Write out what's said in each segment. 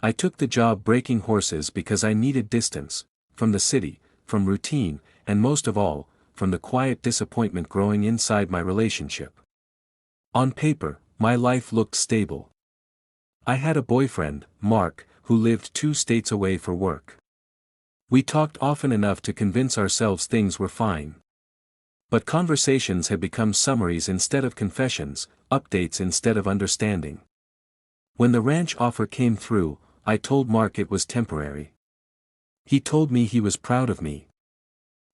I took the job breaking horses because I needed distance, from the city, from routine, and most of all, from the quiet disappointment growing inside my relationship. On paper, my life looked stable. I had a boyfriend, Mark, who lived 2 states away for work. We talked often enough to convince ourselves things were fine. But conversations had become summaries instead of confessions, updates instead of understanding. When the ranch offer came through, I told Mark it was temporary. He told me he was proud of me.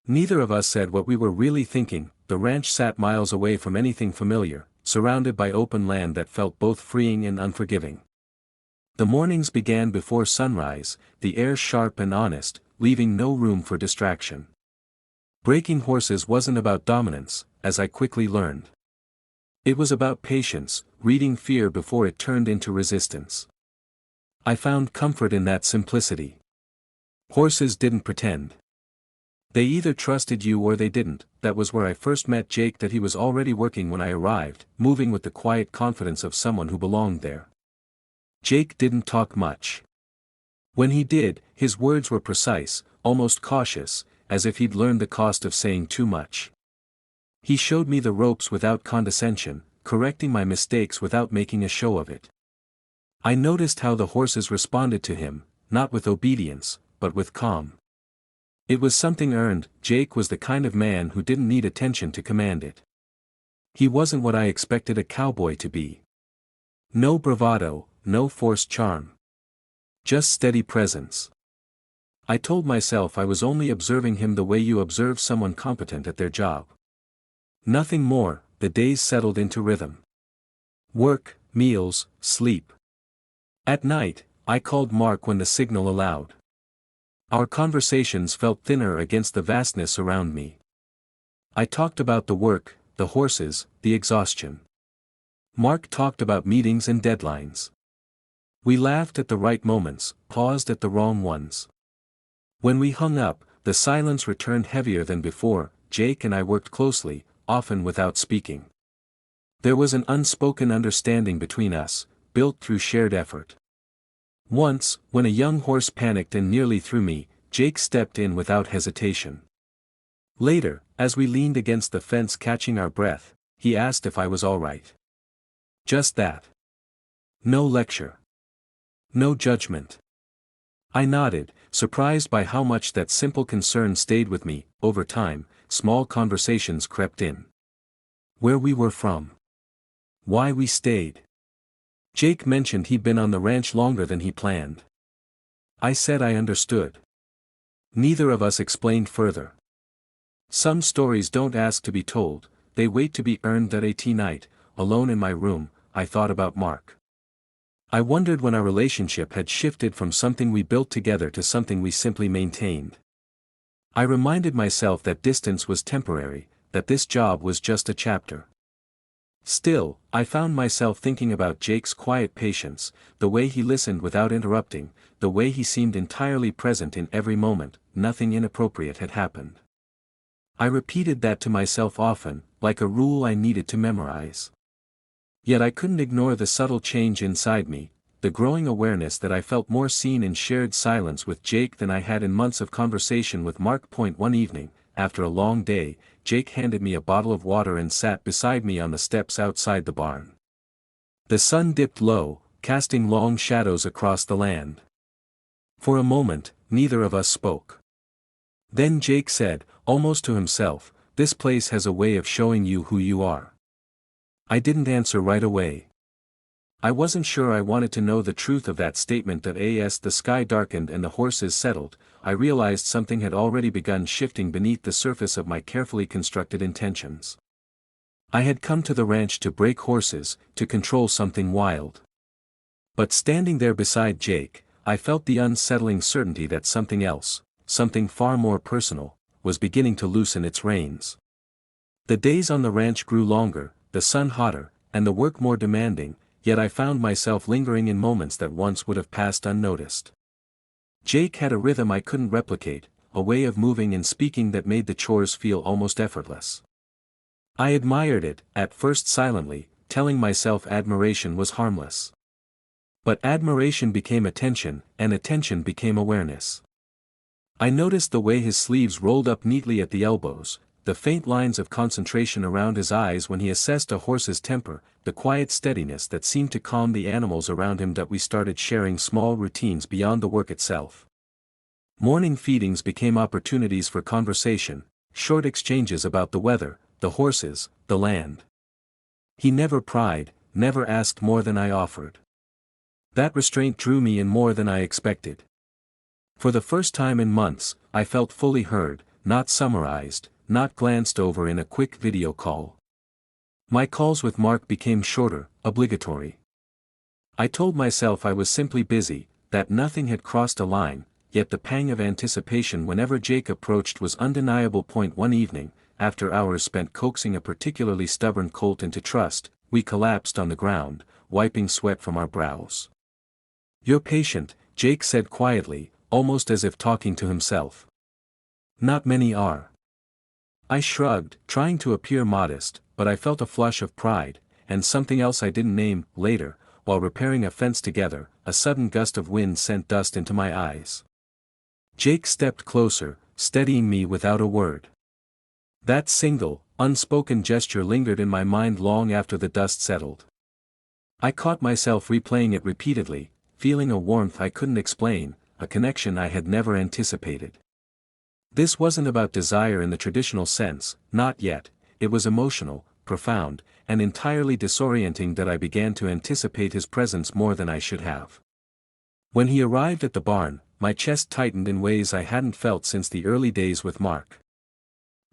Neither of us said what we were really thinking. The ranch sat miles away from anything familiar, surrounded by open land that felt both freeing and unforgiving. The mornings began before sunrise, the air sharp and honest, leaving no room for distraction. Breaking horses wasn't about dominance, as I quickly learned. It was about patience, reading fear before it turned into resistance. I found comfort in that simplicity. Horses didn't pretend. They either trusted you or they didn't. That was where I first met Jake. That he was already working when I arrived, moving with the quiet confidence of someone who belonged there. Jake didn't talk much. When he did, his words were precise, almost cautious, as if he'd learned the cost of saying too much. He showed me the ropes without condescension, correcting my mistakes without making a show of it. I noticed how the horses responded to him, not with obedience, but with calm. It was something earned. Jake was the kind of man who didn't need attention to command it. He wasn't what I expected a cowboy to be. No bravado, no forced charm. Just steady presence. I told myself I was only observing him the way you observe someone competent at their job. Nothing more. The days settled into rhythm. Work, meals, sleep. At night, I called Mark when the signal allowed. Our conversations felt thinner against the vastness around me. I talked about the work, the horses, the exhaustion. Mark talked about meetings and deadlines. We laughed at the right moments, paused at the wrong ones. When we hung up, the silence returned heavier than before. Jake and I worked closely, often without speaking. There was an unspoken understanding between us, built through shared effort. Once, when a young horse panicked and nearly threw me, Jake stepped in without hesitation. Later, as we leaned against the fence catching our breath, he asked if I was all right. Just that. No lecture. No judgment. I nodded, surprised by how much that simple concern stayed with me. Over time, small conversations crept in. Where we were from. Why we stayed. Jake mentioned he'd been on the ranch longer than he planned. I said I understood. Neither of us explained further. Some stories don't ask to be told, they wait to be earned. That AT night, alone in my room, I thought about Mark. I wondered when our relationship had shifted from something we built together to something we simply maintained. I reminded myself that distance was temporary, that this job was just a chapter. Still, I found myself thinking about Jake's quiet patience, the way he listened without interrupting, the way he seemed entirely present in every moment. Nothing inappropriate had happened. I repeated that to myself often, like a rule I needed to memorize. Yet I couldn't ignore the subtle change inside me, the growing awareness that I felt more seen in shared silence with Jake than I had in months of conversation with Mark. One evening, after a long day, Jake handed me a bottle of water and sat beside me on the steps outside the barn. The sun dipped low, casting long shadows across the land. For a moment, neither of us spoke. Then Jake said, almost to himself, "This place has a way of showing you who you are." I didn't answer right away. I wasn't sure I wanted to know the truth of that statement. As the sky darkened and the horses settled, I realized something had already begun shifting beneath the surface of my carefully constructed intentions. I had come to the ranch to break horses, to control something wild. But standing there beside Jake, I felt the unsettling certainty that something else, something far more personal, was beginning to loosen its reins. The days on the ranch grew longer, the sun hotter, and the work more demanding, yet I found myself lingering in moments that once would have passed unnoticed. Jake had a rhythm I couldn't replicate, a way of moving and speaking that made the chores feel almost effortless. I admired it, at first silently, telling myself admiration was harmless. But admiration became attention, and attention became awareness. I noticed the way his sleeves rolled up neatly at the elbows, the faint lines of concentration around his eyes when he assessed a horse's temper, the quiet steadiness that seemed to calm the animals around him. That we started sharing small routines beyond the work itself. Morning feedings became opportunities for conversation, short exchanges about the weather, the horses, the land. He never pried, never asked more than I offered. That restraint drew me in more than I expected. For the first time in months, I felt fully heard, not summarized, not glanced over in a quick video call. My calls with Mark became shorter, obligatory. I told myself I was simply busy, that nothing had crossed a line, yet the pang of anticipation whenever Jake approached was undeniable. One evening, after hours spent coaxing a particularly stubborn colt into trust, we collapsed on the ground, wiping sweat from our brows. "You're patient," Jake said quietly, almost as if talking to himself. "Not many are." I shrugged, trying to appear modest, but I felt a flush of pride, and something else I didn't name. Later, while repairing a fence together, a sudden gust of wind sent dust into my eyes. Jake stepped closer, steadying me without a word. That single, unspoken gesture lingered in my mind long after the dust settled. I caught myself replaying it repeatedly, feeling a warmth I couldn't explain, a connection I had never anticipated. This wasn't about desire in the traditional sense, not yet. It was emotional, profound, and entirely disorienting. That I began to anticipate his presence more than I should have. When he arrived at the barn, my chest tightened in ways I hadn't felt since the early days with Mark.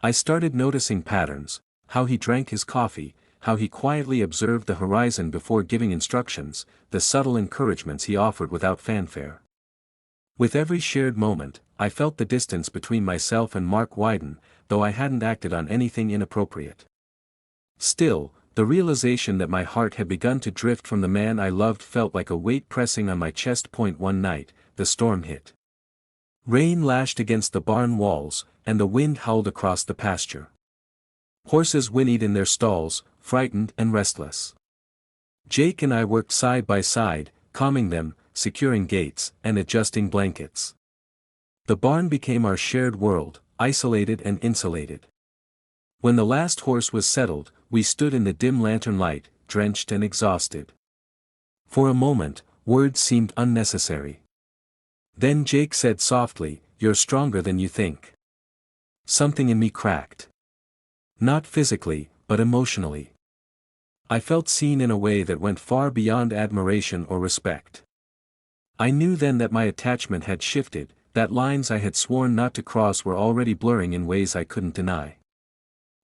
I started noticing patterns: how he drank his coffee, how he quietly observed the horizon before giving instructions, the subtle encouragements he offered without fanfare. With every shared moment, I felt the distance between myself and Mark widen, though I hadn't acted on anything inappropriate. Still, the realization that my heart had begun to drift from the man I loved felt like a weight pressing on my chest. One night, the storm hit. Rain lashed against the barn walls, and the wind howled across the pasture. Horses whinnied in their stalls, frightened and restless. Jake and I worked side by side, calming them, securing gates, and adjusting blankets. The barn became our shared world, isolated and insulated. When the last horse was settled, we stood in the dim lantern light, drenched and exhausted. For a moment, words seemed unnecessary. Then Jake said softly, "You're stronger than you think." Something in me cracked. Not physically, but emotionally. I felt seen in a way that went far beyond admiration or respect. I knew then that my attachment had shifted, that lines I had sworn not to cross were already blurring in ways I couldn't deny.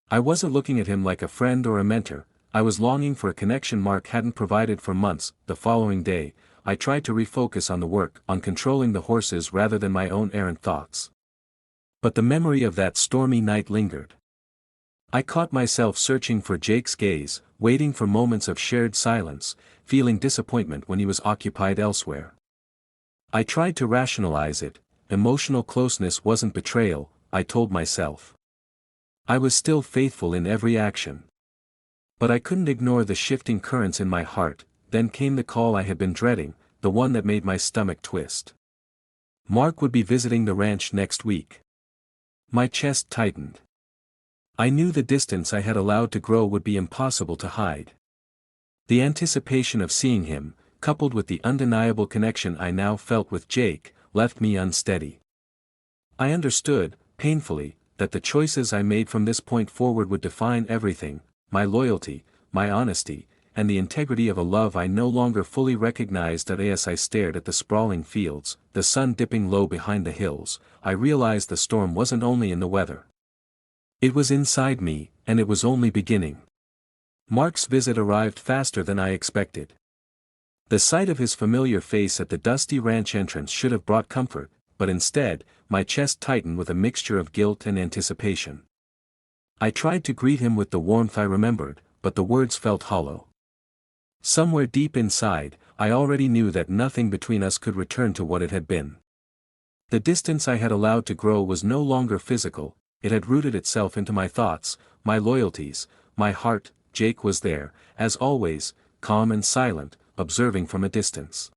I wasn't looking at him like a friend or a mentor, I was longing for a connection Mark hadn't provided for months. The following day, I tried to refocus on the work, on controlling the horses rather than my own errant thoughts. But the memory of that stormy night lingered. I caught myself searching for Jake's gaze, waiting for moments of shared silence, feeling disappointment when he was occupied elsewhere. I tried to rationalize it. Emotional closeness wasn't betrayal, I told myself. I was still faithful in every action. But I couldn't ignore the shifting currents in my heart. Then came the call I had been dreading, the one that made my stomach twist. Mark would be visiting the ranch next week. My chest tightened. I knew the distance I had allowed to grow would be impossible to hide. The anticipation of seeing him, coupled with the undeniable connection I now felt with Jake, left me unsteady. I understood, painfully, that the choices I made from this point forward would define everything: my loyalty, my honesty, and the integrity of a love I no longer fully recognized. As I stared at the sprawling fields, the sun dipping low behind the hills, I realized the storm wasn't only in the weather. It was inside me, and it was only beginning. Mark's visit arrived faster than I expected. The sight of his familiar face at the dusty ranch entrance should have brought comfort, but instead, my chest tightened with a mixture of guilt and anticipation. I tried to greet him with the warmth I remembered, but the words felt hollow. Somewhere deep inside, I already knew that nothing between us could return to what it had been. The distance I had allowed to grow was no longer physical, it had rooted itself into my thoughts, my loyalties, my heart. Jake was there, as always, calm and silent, observing from a distance.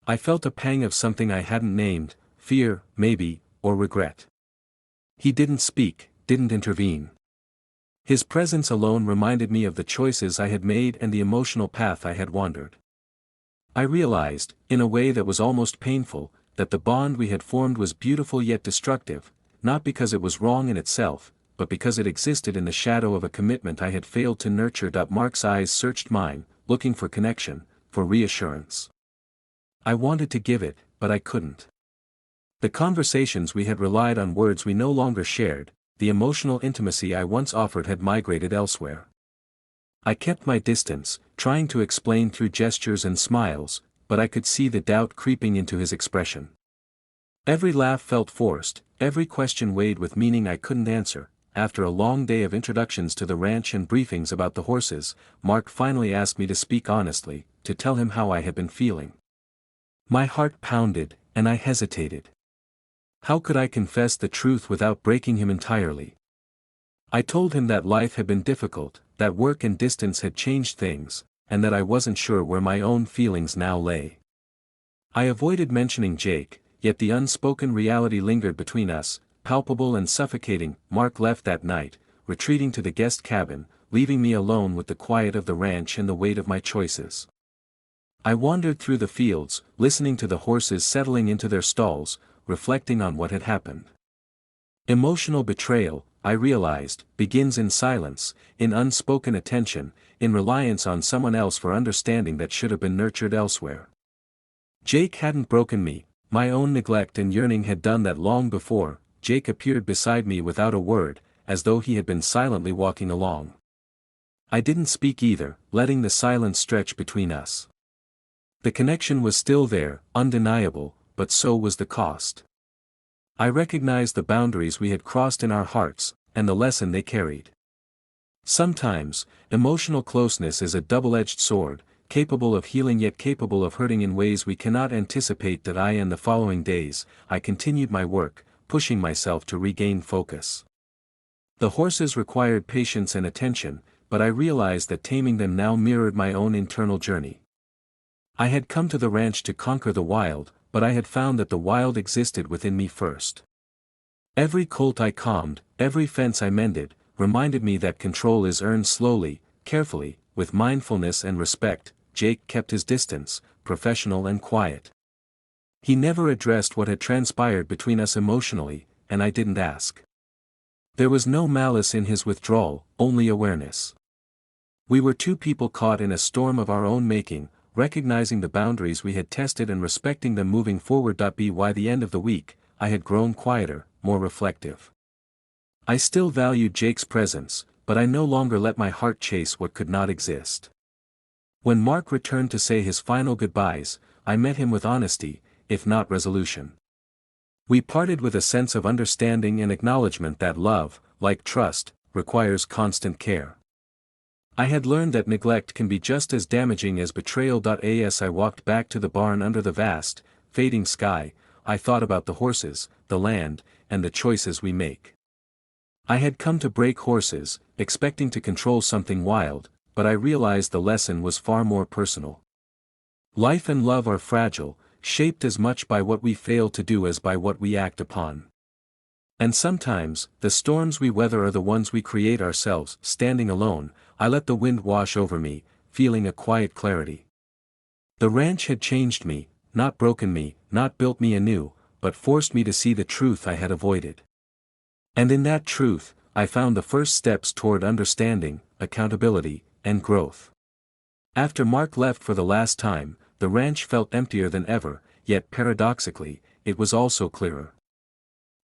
I felt a pang of something I hadn't named, fear, maybe, or regret. He didn't speak, didn't intervene. His presence alone reminded me of the choices I had made and the emotional path I had wandered. I realized, in a way that was almost painful, that the bond we had formed was beautiful yet destructive, not because it was wrong in itself, but because it existed in the shadow of a commitment I had failed to nurture. Mark's eyes searched mine, looking for connection, for reassurance. I wanted to give it, but I couldn't. The conversations we had relied on words we no longer shared, the emotional intimacy I once offered had migrated elsewhere. I kept my distance, trying to explain through gestures and smiles, but I could see the doubt creeping into his expression. Every laugh felt forced, every question weighed with meaning I couldn't answer. After a long day of introductions to the ranch and briefings about the horses, Mark finally asked me to speak honestly, to tell him how I had been feeling. My heart pounded, and I hesitated. How could I confess the truth without breaking him entirely? I told him that life had been difficult, that work and distance had changed things, and that I wasn't sure where my own feelings now lay. I avoided mentioning Jake, yet the unspoken reality lingered between us, palpable and suffocating. Mark left that night, retreating to the guest cabin, leaving me alone with the quiet of the ranch and the weight of my choices. I wandered through the fields, listening to the horses settling into their stalls, reflecting on what had happened. Emotional betrayal, I realized, begins in silence, in unspoken attention, in reliance on someone else for understanding that should have been nurtured elsewhere. Jake hadn't broken me, my own neglect and yearning had done that long before. Jake appeared beside me without a word, as though he had been silently walking along. I didn't speak either, letting the silence stretch between us. The connection was still there, undeniable, but so was the cost. I recognized the boundaries we had crossed in our hearts, and the lesson they carried. Sometimes, emotional closeness is a double-edged sword, capable of healing yet capable of hurting in ways we cannot anticipate. And the following days, I continued my work, pushing myself to regain focus. The horses required patience and attention, but I realized that taming them now mirrored my own internal journey. I had come to the ranch to conquer the wild, but I had found that the wild existed within me first. Every colt I calmed, every fence I mended, reminded me that control is earned slowly, carefully, with mindfulness and respect. Jake kept his distance, professional and quiet. He never addressed what had transpired between us emotionally, and I didn't ask. There was no malice in his withdrawal, only awareness. We were two people caught in a storm of our own making, recognizing the boundaries we had tested and respecting them moving forward. By the end of the week, I had grown quieter, more reflective. I still valued Jake's presence, but I no longer let my heart chase what could not exist. When Mark returned to say his final goodbyes, I met him with honesty, if not resolution. We parted with a sense of understanding and acknowledgement that love, like trust, requires constant care. I had learned that neglect can be just as damaging as betrayal. As I walked back to the barn under the vast, fading sky, I thought about the horses, the land, and the choices we make. I had come to break horses, expecting to control something wild, but I realized the lesson was far more personal. Life and love are fragile, shaped as much by what we fail to do as by what we act upon. And sometimes, the storms we weather are the ones we create ourselves. Standing alone, I let the wind wash over me, feeling a quiet clarity. The ranch had changed me, not broken me, not built me anew, but forced me to see the truth I had avoided. And in that truth, I found the first steps toward understanding, accountability, and growth. After Mark left for the last time, the ranch felt emptier than ever, yet paradoxically, it was also clearer.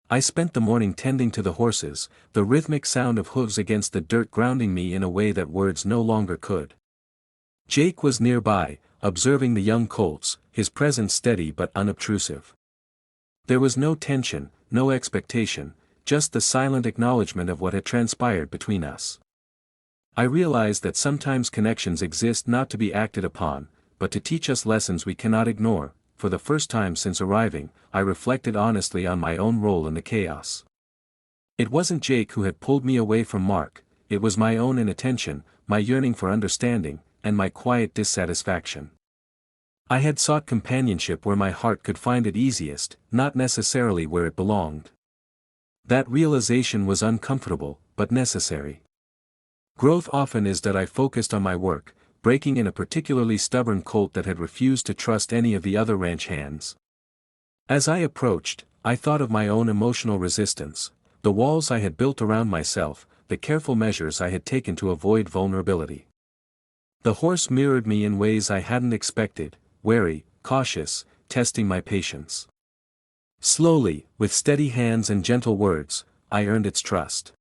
I spent the morning tending to the horses, the rhythmic sound of hooves against the dirt grounding me in a way that words no longer could. Jake was nearby, observing the young colts, his presence steady but unobtrusive. There was no tension, no expectation, just the silent acknowledgement of what had transpired between us. I realized that sometimes connections exist not to be acted upon, but to teach us lessons we cannot ignore. For the first time since arriving, I reflected honestly on my own role in the chaos. It wasn't Jake who had pulled me away from Mark, it was my own inattention, my yearning for understanding, and my quiet dissatisfaction. I had sought companionship where my heart could find it easiest, not necessarily where it belonged. That realization was uncomfortable, but necessary. Growth often is that I focused on my work, breaking in a particularly stubborn colt that had refused to trust any of the other ranch hands. As I approached, I thought of my own emotional resistance, the walls I had built around myself, the careful measures I had taken to avoid vulnerability. The horse mirrored me in ways I hadn't expected, wary, cautious, testing my patience. Slowly, with steady hands and gentle words, I earned its trust.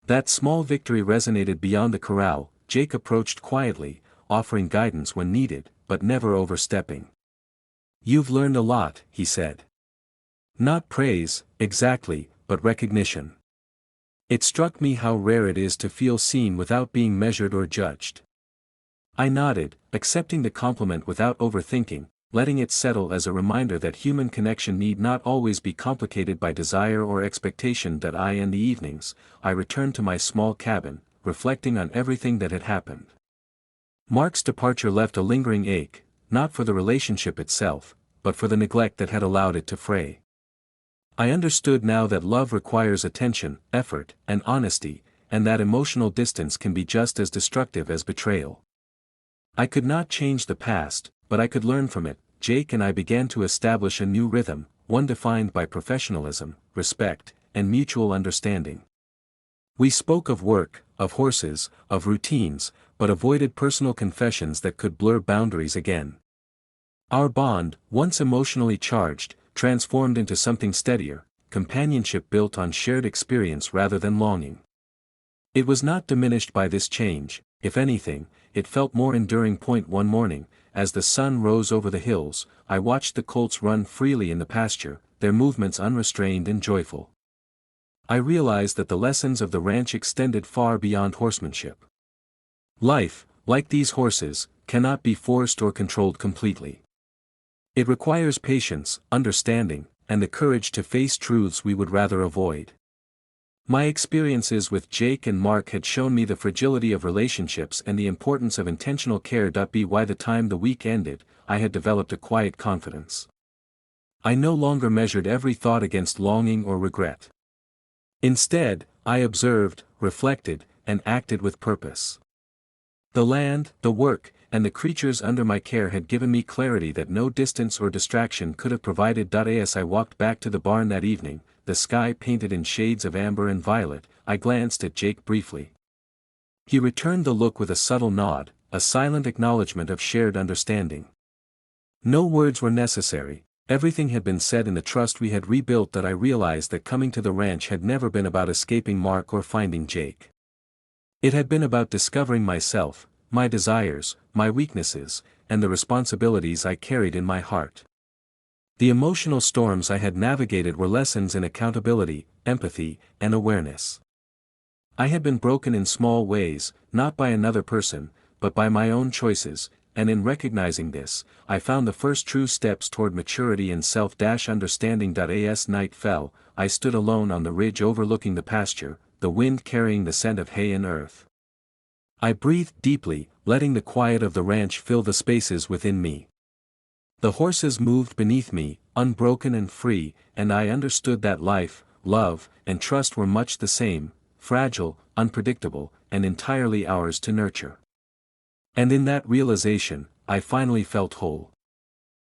That small victory resonated beyond the corral. Jake approached quietly, offering guidance when needed, but never overstepping. "You've learned a lot," he said. Not praise, exactly, but recognition. It struck me how rare it is to feel seen without being measured or judged. I nodded, accepting the compliment without overthinking, letting it settle as a reminder that human connection need not always be complicated by desire or expectation. In the evenings, I returned to my small cabin, reflecting on everything that had happened. Mark's departure left a lingering ache, not for the relationship itself, but for the neglect that had allowed it to fray. I understood now that love requires attention, effort, and honesty, and that emotional distance can be just as destructive as betrayal. I could not change the past, but I could learn from it. Jake and I began to establish a new rhythm, one defined by professionalism, respect, and mutual understanding. We spoke of work, of horses, of routines, but avoided personal confessions that could blur boundaries again. Our bond, once emotionally charged, transformed into something steadier, companionship built on shared experience rather than longing. It was not diminished by this change. If anything, it felt more enduring. One morning, as the sun rose over the hills, I watched the colts run freely in the pasture, their movements unrestrained and joyful. I realized that the lessons of the ranch extended far beyond horsemanship. Life, like these horses, cannot be forced or controlled completely. It requires patience, understanding, and the courage to face truths we would rather avoid. My experiences with Jake and Mark had shown me the fragility of relationships and the importance of intentional care. By the time the week ended, I had developed a quiet confidence. I no longer measured every thought against longing or regret. Instead, I observed, reflected, and acted with purpose. The land, the work, and the creatures under my care had given me clarity that no distance or distraction could have provided. As I walked back to the barn that evening, the sky painted in shades of amber and violet, I glanced at Jake briefly. He returned the look with a subtle nod, a silent acknowledgement of shared understanding. No words were necessary, everything had been said in the trust we had rebuilt. I realized that coming to the ranch had never been about escaping Mark or finding Jake. It had been about discovering myself, my desires, my weaknesses, and the responsibilities I carried in my heart. The emotional storms I had navigated were lessons in accountability, empathy, and awareness. I had been broken in small ways, not by another person, but by my own choices, and in recognizing this, I found the first true steps toward maturity and self-understanding. As night fell, I stood alone on the ridge overlooking the pasture, the wind carrying the scent of hay and earth. I breathed deeply, letting the quiet of the ranch fill the spaces within me. The horses moved beneath me, unbroken and free, and I understood that life, love, and trust were much the same, fragile, unpredictable, and entirely ours to nurture. And in that realization, I finally felt whole.